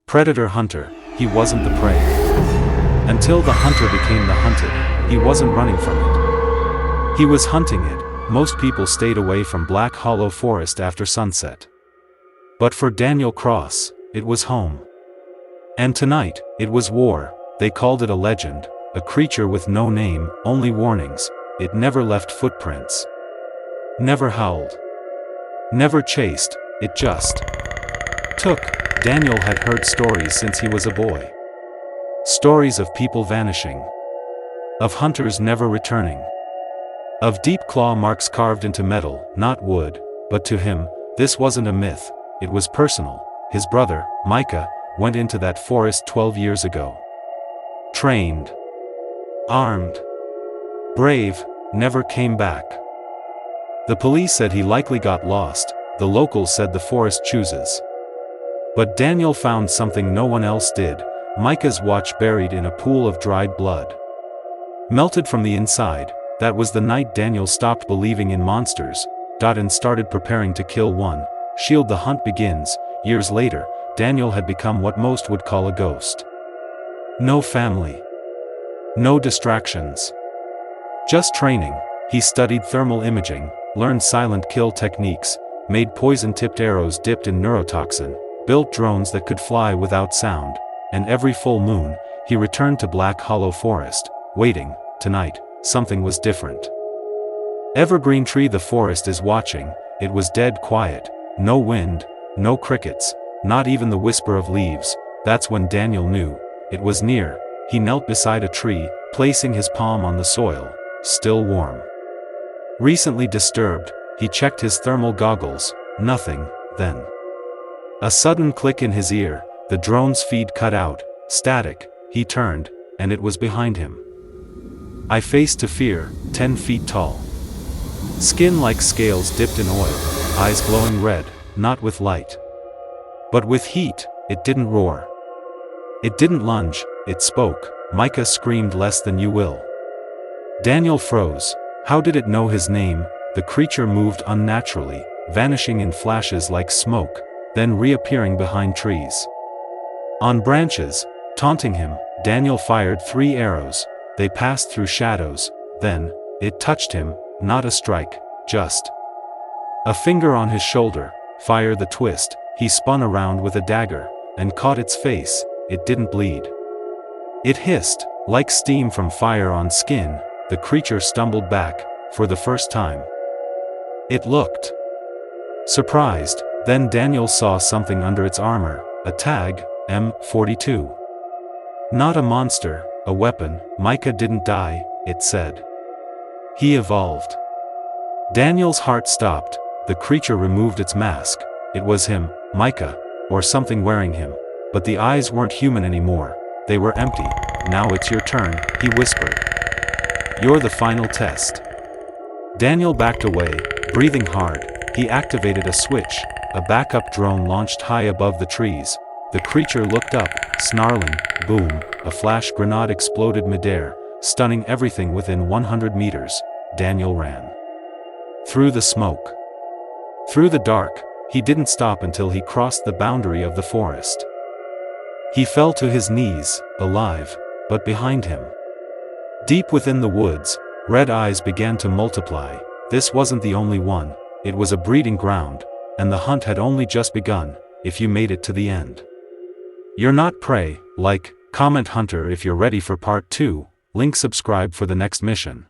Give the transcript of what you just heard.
Predator-hunter, he wasn't the prey. Until the hunter became the hunted, he wasn't running from it. He was hunting it. Most people stayed away from Black Hollow Forest after sunset. But for Daniel Cross, it was home. And tonight, it was war. They called it a legend, a creature with no name, only warnings. It never left footprints. Never howled. Never chased, it just took. Daniel had heard stories since he was a boy. Stories of people vanishing. Of hunters never returning. Of deep claw marks carved into metal, not wood, but to him, this wasn't a myth, it was personal. His brother, Micah, went into that forest 12 years ago. Trained. Armed. Brave, never came back. The police said he likely got lost, the locals said the forest chooses. But Daniel found something no one else did, Micah's watch buried in a pool of dried blood. Melted from the inside, that was the night Daniel stopped believing in monsters, and started preparing to kill one. Shield the hunt begins. Years later, Daniel had become what most would call a ghost. No family. No distractions. Just training. He studied thermal imaging, learned silent kill techniques, made poison-tipped arrows dipped in neurotoxin, built drones that could fly without sound, and every full moon, he returned to Black Hollow Forest, waiting. Tonight, something was different. Evergreen Tree. The forest is watching. It was dead quiet, no wind, no crickets, not even the whisper of leaves. That's when Daniel knew it was near. He knelt beside a tree, placing his palm on the soil, still warm. Recently disturbed, he checked his thermal goggles, nothing. Then a sudden click in his ear, the drone's feed cut out, static. He turned, and it was behind him. I faced to fear, 10 feet tall. Skin like scales dipped in oil, eyes glowing red, not with light, but with heat. It didn't roar. It didn't lunge, it spoke. Micah screamed, less than you will. Daniel froze. How did it know his name? The creature moved unnaturally, vanishing in flashes like smoke, then reappearing behind trees. On branches, taunting him. Daniel fired 3 arrows. They passed through shadows. Then, it touched him, not a strike, just a finger on his shoulder. Fire. The twist. He spun around with a dagger, and caught its face. It didn't bleed. It hissed, like steam from fire on skin. The creature stumbled back, for the first time. It looked surprised. Then Daniel saw something under its armor, a tag, M42. Not a monster, a weapon. Micah didn't die, it said. He evolved. Daniel's heart stopped. The creature removed its mask. It was him, Micah, or something wearing him. But the eyes weren't human anymore. They were empty. Now it's your turn, he whispered. You're the final test. Daniel backed away, breathing hard. He activated a switch. A backup drone launched high above the trees. The creature looked up, snarling. Boom, a flash grenade exploded midair, stunning everything within 100 meters. Daniel ran. Through the smoke. Through the dark. He didn't stop until he crossed the boundary of the forest. He fell to his knees, alive, but behind him, deep within the woods, red eyes began to multiply. This wasn't the only one. It was a breeding ground, and the hunt had only just begun. If you made it to the end, you're not prey. Like, comment, hunter if you're ready for part 2. Link, subscribe for the next mission.